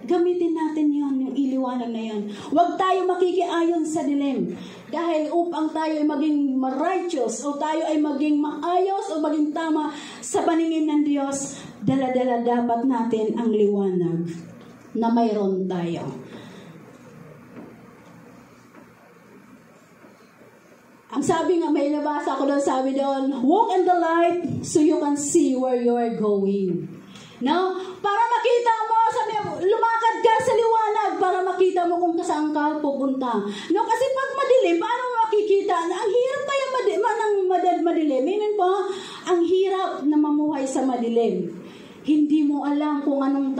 Gamitin natin yon, yung iliwanag na yon. Huwag tayo makikiayon sa dilim. Dahil upang tayo ay maging righteous o tayo ay maging maayos o maging tama sa paningin ng Diyos, dala-dala dapat natin ang liwanag na mayroon tayo. Ang sabi nga, may nabasa ko doon, sabi doon, walk in the light so you can see where you are going. No? Para makita mo, sabi, lumakad ka sa liwanag para makita mo kung saan ka pupunta. No? Kasi pag madilim, paano makikita? Ang hirap kaya madilim. Amen po? Ang hirap na mamuhay sa madilim. Hindi mo alam kung anong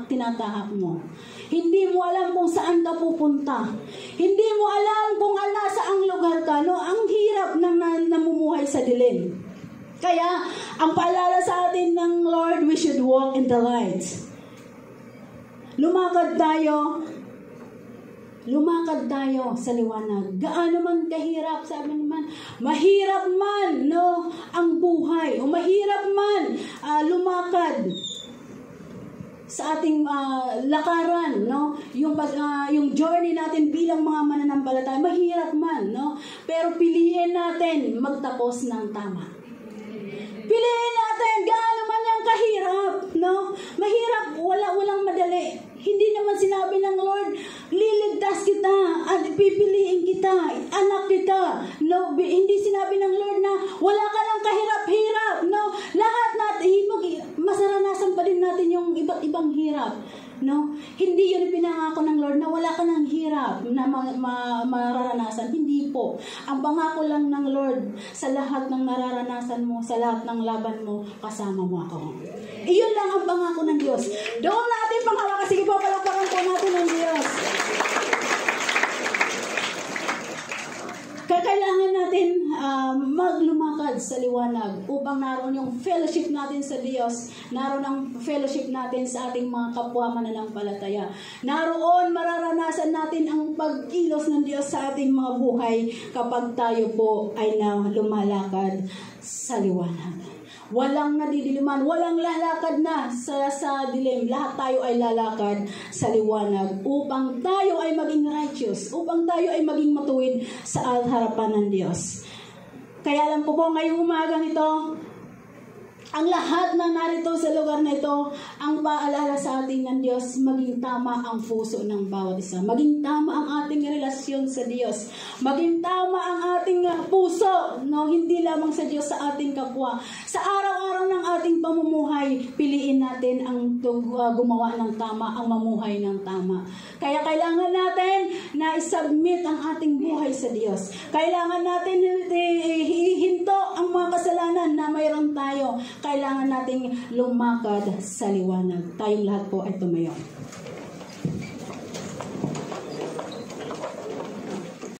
tinatahak mo. Hindi mo alam kung saan ka pupunta. Hindi mo alam kung nasa ang lugar ka. No? Ang hirap na namumuhay sa dilim. Kaya, ang paalala sa atin ng Lord, we should walk in the light. Lumakad tayo sa liwanag. Gaano man kahirap, sabi naman, mahirap man, no, ang buhay, o mahirap man lumakad sa ating lakaran, no, yung journey natin bilang mga mananampalataya, mahirap man, no, pero piliin natin magtapos ng tama. Piliin natin, gaano man yung kahirap, no? Mahirap, walang madali. Hindi naman sinabi ng Lord, liligtas kita, at pipiliin kita, anak kita. No? Hindi sinabi ng Lord na wala ka ng kahirap-hirap, no? Lahat natin, masaranasan pa din natin yung iba't ibang hirap. No? Hindi yun pinangako ng Lord na wala ka ng hirap na mararanasan. Hindi po. po. Ang pangako lang ng Lord, sa lahat ng nararanasan mo, sa lahat ng laban mo, kasama mo ako. Iyon lang ang pangako ng Diyos. Doon natin panghawakan. Sige po, palakpakan po natin ng Diyos. Kailangan natin maglumakad sa liwanag upang naroon yung fellowship natin sa Diyos, naroon ang fellowship natin sa ating mga kapwa mananampalataya. Naroon mararanasan natin ang pagkilos ng Diyos sa ating mga buhay kapag tayo po ay lumalakad sa liwanag. Walang nadidiliman, walang lalakad na sa dilim. Lahat tayo ay lalakad sa liwanag upang tayo ay maging righteous, upang tayo ay maging matuwid sa harapan ng Diyos. Kaya alam ko po ngayong umagang ito, ang lahat na narito sa lugar na ito, ang paalala sa ating ng Diyos, maging tama ang puso ng bawat isa. Maging tama ang ating relasyon sa Diyos. Maging tama ang ating puso, no? Hindi lamang sa Diyos, sa ating kapwa. Sa araw-araw ng ating pamumuhay, piliin natin ang gumawa ng tama, ang mamuhay ng tama. Kaya kailangan natin na isubmit ang ating buhay sa Diyos. Kailangan natin ihinto ang mga kasalanan na mayroon tayo. Kailangan nating lumakad sa liwanag. Tayong lahat po ay tumayo.